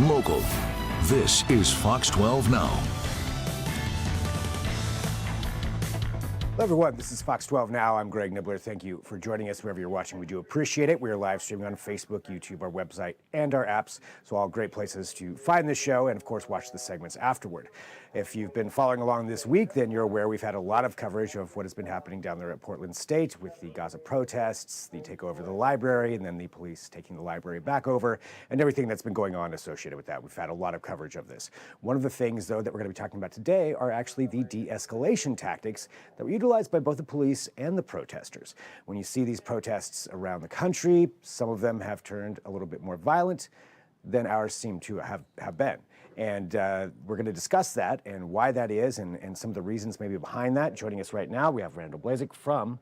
Local. This is Fox 12 Now. Hello, everyone. This is Fox 12 Now. I'm Greg Nibbler. Thank you for joining us wherever you're watching. We do appreciate it. We are live streaming on Facebook, YouTube, our website, and our apps. So all great places to find this show and, of course, watch the segments afterward. If you've been following along this week, then you're aware we've had a lot of coverage of what has been happening down there at Portland State with the Gaza protests, the takeover of the library, and then the police taking the library back over, and everything that's been going on associated with that. We've had a lot of coverage of this. One of the things, though, that we're going to be talking about today are actually the de-escalation tactics that were utilized by both the police and the protesters. When you see these protests around the country, some of them have turned a little bit more violent than ours seem to have been. And we're going to discuss that and why that is and some of the reasons maybe behind that. Joining us right now, we have Randall Blazak from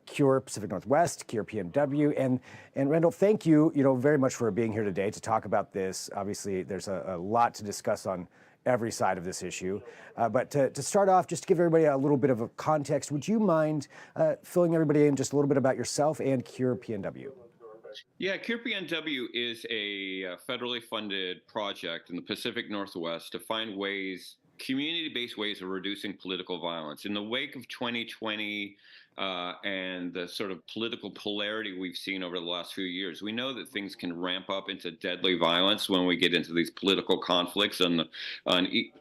Cure Pacific Northwest, Cure PNW. And Randall, thank you, very much for being here today to talk about this. Obviously, there's a lot to discuss on every side of this issue. But to start off, just to give everybody a little bit of a context, would you mind filling everybody in just a little bit about yourself and Cure PNW? Yeah, Cure PNW is a federally funded project in the Pacific Northwest to find ways, community-based ways of reducing political violence. In the wake of 2020 and the sort of political polarity we've seen over the last few years, we know that things can ramp up into deadly violence when we get into these political conflicts on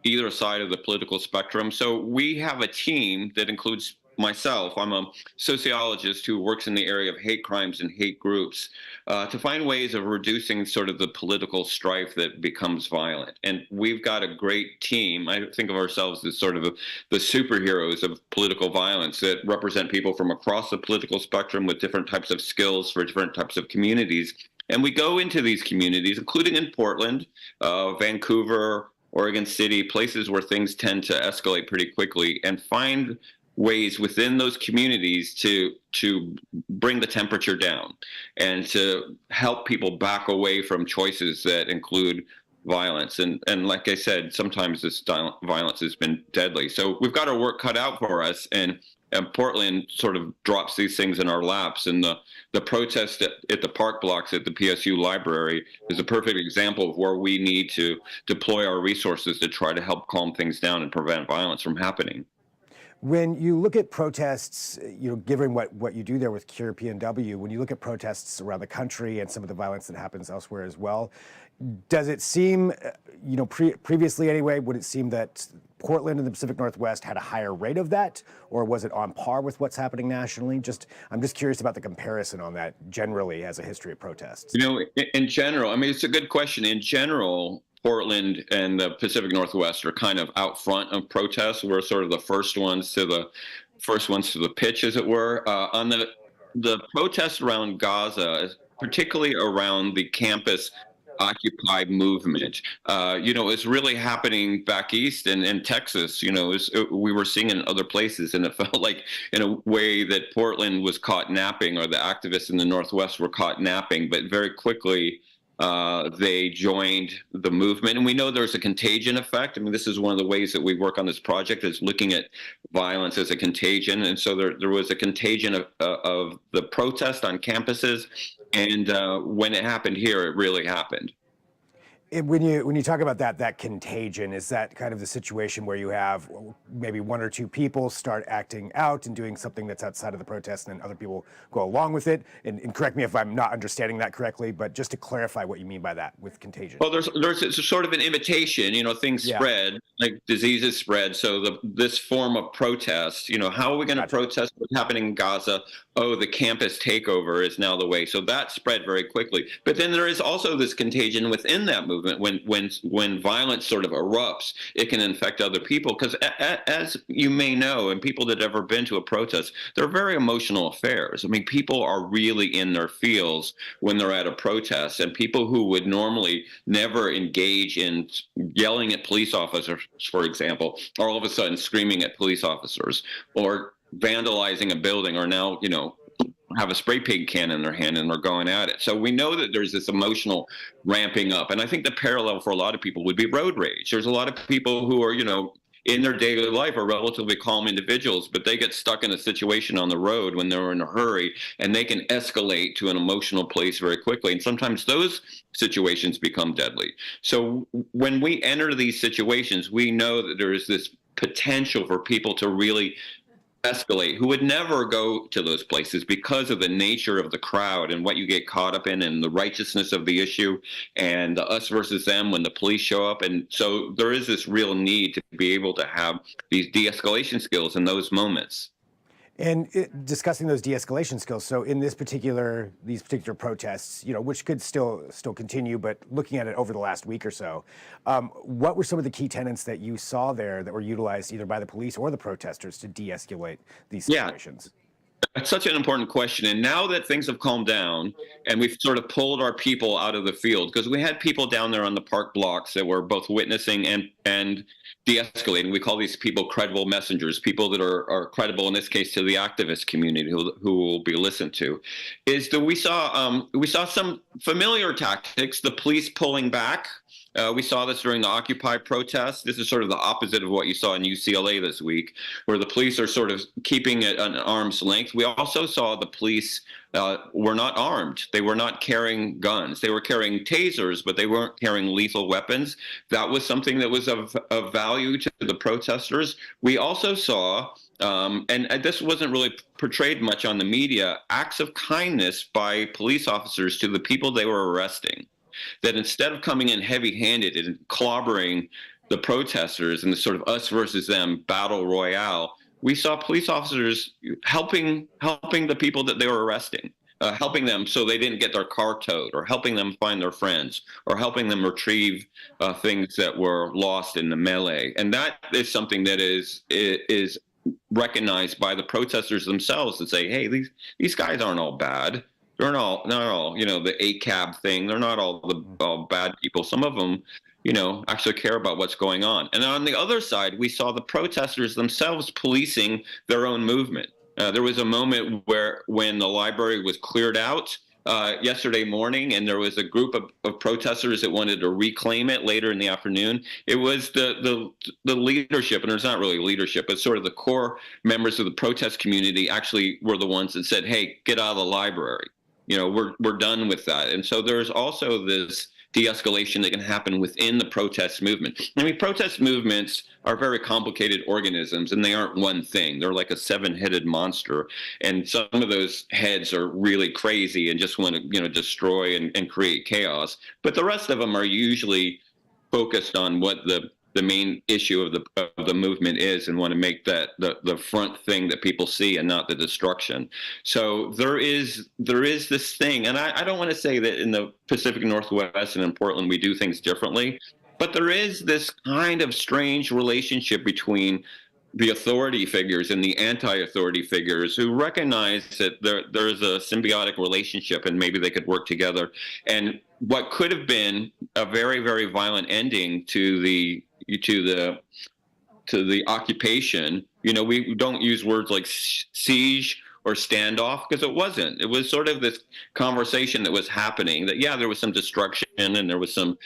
either side of the political spectrum. So we have a team that includes myself. I'm a sociologist who works in the area of hate crimes and hate groups to find ways of reducing sort of the political strife that becomes violent. And we've got a great team. I think of ourselves as sort of the superheroes of political violence that represent people from across the political spectrum with different types of skills for different types of communities. And we go into these communities, including in Portland, Vancouver, Oregon City, places where things tend to escalate pretty quickly, and find ways within those communities to bring the temperature down and to help people back away from choices that include violence. And like I said, sometimes this violence has been deadly. So we've got our work cut out for us, and Portland sort of drops these things in our laps. And the protest at the park blocks at the PSU library is a perfect example of where we need to deploy our resources to try to help calm things down and prevent violence from happening. When you look at protests, given what you do there with Cure PNW, when you look at protests around the country and some of the violence that happens elsewhere as well, does it seem, previously anyway, would it seem that Portland and the Pacific Northwest had a higher rate of that, or was it on par with what's happening nationally? I'm just curious about the comparison on that generally as a history of protests. In general, I mean, it's a good question. In general, Portland and the Pacific Northwest are kind of out front of protests. We're sort of the first ones to the pitch, as it were. On the protests around Gaza, particularly around the campus Occupy movement, it's really happening back east in Texas. We were seeing it in other places, and it felt like in a way that Portland was caught napping, or the activists in the Northwest were caught napping, but very quickly they joined the movement. And we know there's a contagion effect. I mean, this is one of the ways that we work on this project, is looking at violence as a contagion. And so there was a contagion of the protest on campuses. And when it happened here, it really happened. When you talk about that contagion, is that kind of the situation where you have maybe one or two people start acting out and doing something that's outside of the protest, and then other people go along with it? And correct me if I'm not understanding that correctly, but just to clarify what you mean by that with contagion. Well, there's a sort of an invitation. Things spread, like diseases spread. So this form of protest, how are we going to protest what's happening in Gaza? Oh, the campus takeover is now the way. So that spread very quickly. But then there is also this contagion within that movement. When violence sort of erupts, it can infect other people, because as you may know, and people that have ever been to a protest, they're very emotional affairs. I mean, people are really in their feels when they're at a protest, and people who would normally never engage in yelling at police officers, for example, are all of a sudden screaming at police officers, or vandalizing a building, or now, have a spray paint can in their hand and they're going at it. So we know that there's this emotional ramping up. And I think the parallel for a lot of people would be road rage. There's a lot of people who are, in their daily life are relatively calm individuals, but they get stuck in a situation on the road when they're in a hurry, and they can escalate to an emotional place very quickly. And sometimes those situations become deadly. So when we enter these situations, we know that there is this potential for people to really escalate, who would never go to those places because of the nature of the crowd and what you get caught up in and the righteousness of the issue and the us versus them when the police show up. And so there is this real need to be able to have these de-escalation skills in those moments. And discussing those de-escalation skills. So in these particular protests, which could still continue, but looking at it over the last week or so, what were some of the key tenets that you saw there that were utilized either by the police or the protesters to de-escalate these situations? That's such an important question. And now that things have calmed down and we've sort of pulled our people out of the field, because we had people down there on the park blocks that were both witnessing and de-escalating. We call these people credible messengers, people that are credible, in this case, to the activist community who will be listened to, is that we saw some familiar tactics, the police pulling back. We saw this during the Occupy protests. This is sort of the opposite of what you saw in UCLA this week, where the police are sort of keeping it an arm's length. We also saw the police were not armed. They were not carrying guns. They were carrying tasers, but they weren't carrying lethal weapons. That was something that was of value to the protesters. We also saw, and this wasn't really portrayed much on the media, acts of kindness by police officers to the people they were arresting. That instead of coming in heavy-handed and clobbering the protesters in the sort of us versus them battle royale, we saw police officers helping the people that they were arresting, helping them so they didn't get their car towed, or helping them find their friends, or helping them retrieve things that were lost in the melee. And that is something that is recognized by the protesters themselves, to say, hey, these guys aren't all bad. They're not all, the ACAB thing. They're not all bad people. Some of them, actually care about what's going on. And on the other side, we saw the protesters themselves policing their own movement. There was a moment when the library was cleared out yesterday morning, and there was a group of protesters that wanted to reclaim it later in the afternoon. It was the leadership, and there's not really leadership, but sort of the core members of the protest community actually were the ones that said, hey, get out of the library. We're done with that. And so there's also this de-escalation that can happen within the protest movement. I mean, protest movements are very complicated organisms, and they aren't one thing. They're like a seven-headed monster, and some of those heads are really crazy and just want to, destroy and create chaos. But the rest of them are usually focused on what the main issue of the movement is, and want to make that the front thing that people see and not the destruction. So there is this thing, and I don't want to say that in the Pacific Northwest and in Portland we do things differently, but there is this kind of strange relationship between the authority figures and the anti-authority figures who recognize that there's a symbiotic relationship and maybe they could work together. And what could have been a very, very violent ending to the occupation, we don't use words like siege or standoff, because it wasn't. It was sort of this conversation that was happening, that, there was some destruction and there was some,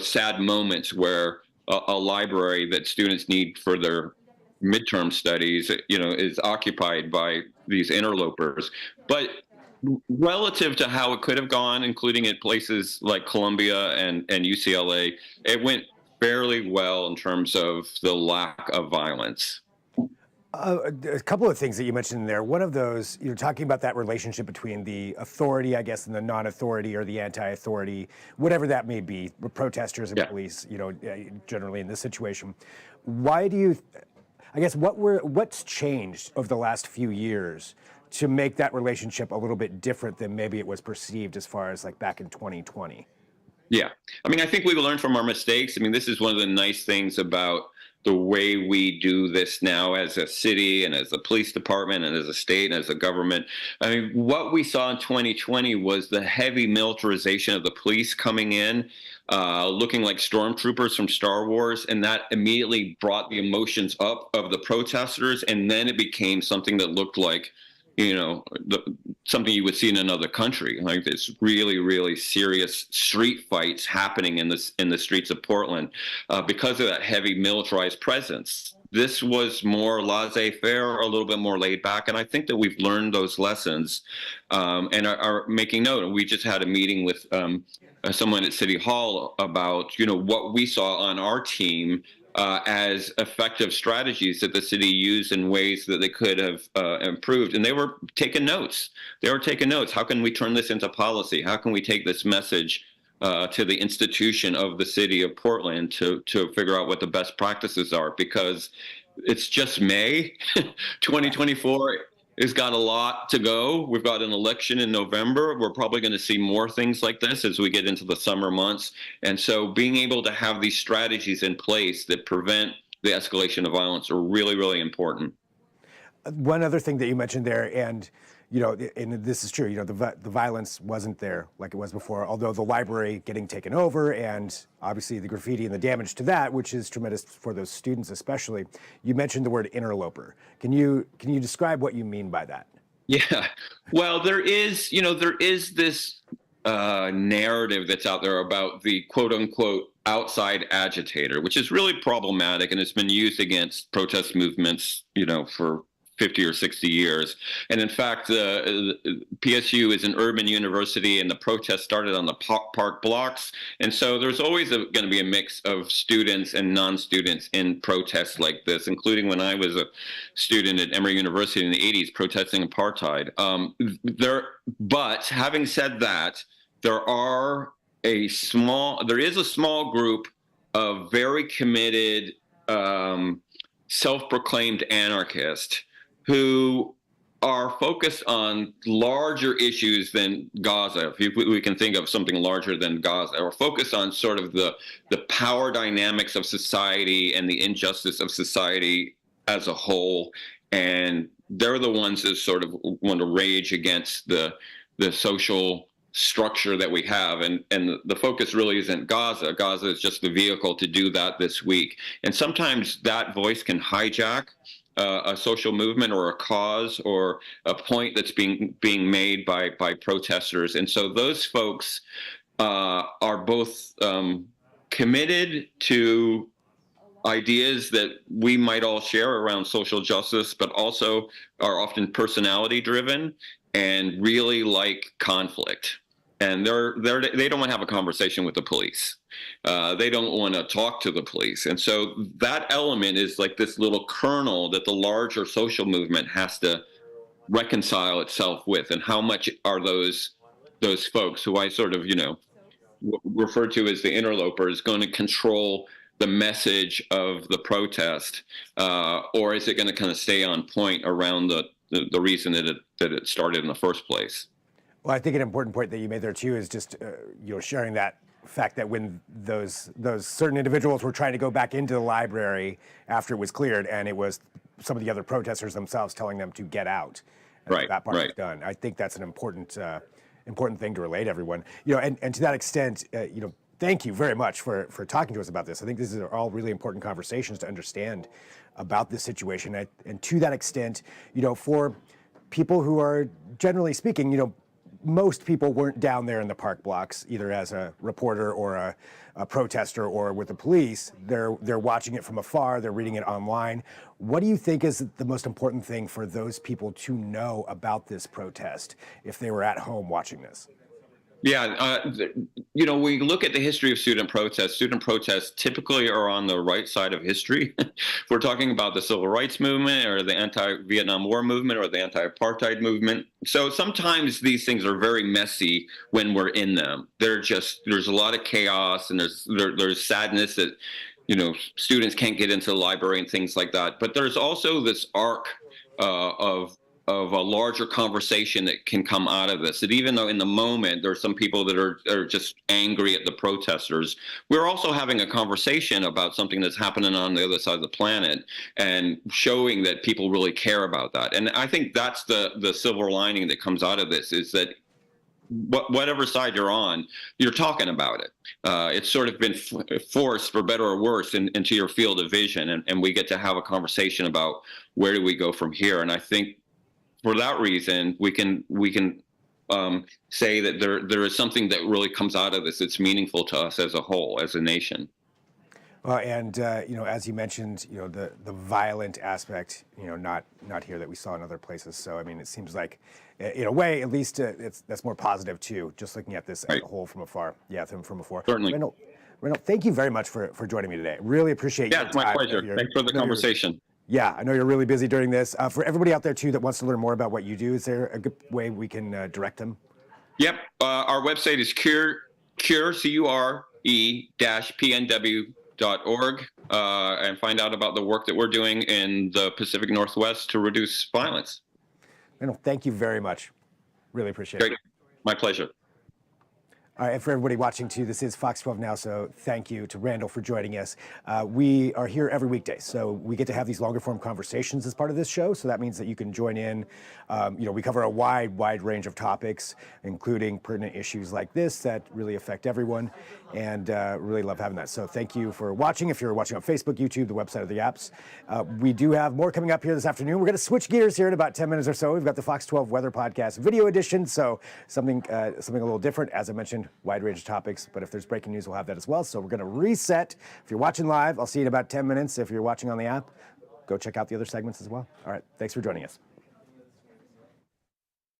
sad moments where a library that students need for their midterm studies, is occupied by these interlopers. But relative to how it could have gone, including at places like Columbia and UCLA, it went fairly well in terms of the lack of violence. A couple of things that you mentioned there. One of those, you're talking about that relationship between the authority, I guess, and the non-authority or the anti-authority, whatever that may be, protesters and police, generally in this situation. Why do you, I guess, what's changed over the last few years to make that relationship a little bit different than maybe it was perceived as far as like back in 2020? Yeah. I mean, I think we've learned from our mistakes. I mean, this is one of the nice things about the way we do this now as a city and as a police department and as a state and as a government. I mean, what we saw in 2020 was the heavy militarization of the police coming in, looking like stormtroopers from Star Wars, and that immediately brought the emotions up of the protesters, and then it became something that looked like, something you would see in another country, like this really, really serious street fights happening in the streets of Portland because of that heavy militarized presence. This was more laissez-faire, a little bit more laid back. And I think that we've learned those lessons and are making note. We just had a meeting with someone at City Hall about, what we saw on our team as effective strategies that the city used in ways that they could have improved. And they were taking notes. How can we turn this into policy? How can we take this message to the institution of the city of Portland to figure out what the best practices are? Because it's just May. 2024 has got a lot to go. We've got an election in November. We're probably going to see more things like this as we get into the summer months. And so being able to have these strategies in place that prevent the escalation of violence are really, really important. One other thing that you mentioned there, and and this is true, the violence wasn't there like it was before, although the library getting taken over and obviously the graffiti and the damage to that, which is tremendous for those students especially. You mentioned the word interloper. Can you describe what you mean by that? Yeah, well, there is this narrative that's out there about the quote unquote outside agitator, which is really problematic, and it's been used against protest movements, for 50 or 60 years. And in fact, the PSU is an urban university, and the protest started on the park blocks. And so there's always going to be a mix of students and non-students in protests like this, including when I was a student at Emory University in the 80s protesting apartheid. But having said that, there is a small group of very committed, self-proclaimed anarchists who are focused on larger issues than Gaza, if we can think of something larger than Gaza, or focused on sort of the power dynamics of society and the injustice of society as a whole. And they're the ones that sort of want to rage against the social structure that we have. And the focus really isn't Gaza. Gaza is just the vehicle to do that this week. And sometimes that voice can hijack a social movement or a cause or a point that's being made by protesters. And so those folks are both committed to ideas that we might all share around social justice, but also are often personality driven and really like conflict. And they don't want to have a conversation with the police. They don't want to talk to the police. And so that element is like this little kernel that the larger social movement has to reconcile itself with. And how much are those folks who I sort of, refer to as the interlopers going to control the message of the protest? Or is it going to kind of stay on point around the reason that it started in the first place? Well, I think an important point that you made there too is just sharing that fact that when those certain individuals were trying to go back into the library after it was cleared, and it was some of the other protesters themselves telling them to get out. Right. That part was done. I think that's an important thing to relay to everyone. And to that extent, thank you very much for talking to us about this. I think these are all really important conversations to understand about this situation. And to that extent, for people who are generally speaking, most people weren't down there in the park blocks, either as a reporter or a protester or with the police. They're watching it from afar. They're reading it online. What do you think is the most important thing for those people to know about this protest if they were at home watching this? Yeah, we look at the history of student protests typically are on the right side of history. If we're talking about the civil rights movement or the anti-Vietnam War movement or the anti-apartheid movement. So sometimes these things are very messy when we're in them. There's a lot of chaos, and there's sadness that, students can't get into the library and things like that. But there's also this arc of a larger conversation that can come out of this. That even though in the moment there's some people that are just angry at the protesters, we're also having a conversation about something that's happening on the other side of the planet and showing that people really care about that. And I think that's the silver lining that comes out of this, is that whatever side you're on, you're talking about it. It's sort of been forced, for better or worse, into your field of vision, and we get to have a conversation about where do we go from here. And I think for that reason, we can say that there is something that really comes out of this that's meaningful to us as a whole, as a nation. And as you mentioned, the violent aspect, not here that we saw in other places. So I mean, it seems like, in a way, at least that's more positive too. Just looking at this as a whole from afar. Yeah, from afar. Certainly. Randall, thank you very much for joining me today. Really appreciate your Yeah, it's my time. pleasure. Thanks for the conversation. Yeah, I know you're really busy during this. For everybody out there too that wants to learn more about what you do, is there a good way we can direct them? Yep. Our website is Cure PNW.org, and find out about the work that we're doing in the Pacific Northwest to reduce violence. Randall, thank you very much. Really appreciate Great. it. My pleasure. All right, and for everybody watching too, this is Fox 12 Now, so thank you to Randall for joining us. We are here every weekday, so we get to have these longer form conversations as part of this show, so that means that you can join in. We cover a wide range of topics, including pertinent issues like this that really affect everyone, and really love having that. So thank you for watching. If you're watching on Facebook, YouTube, the website, or the apps. We do have more coming up here this afternoon. We're going to switch gears here in about 10 minutes or so. We've got the Fox 12 Weather Podcast video edition, so something a little different. As I mentioned, wide range of topics, but if there's breaking news, we'll have that as well. So we're going to reset. If you're watching live, I'll see you in about 10 minutes. If you're watching on the app, go check out the other segments as well. All right, thanks for joining us.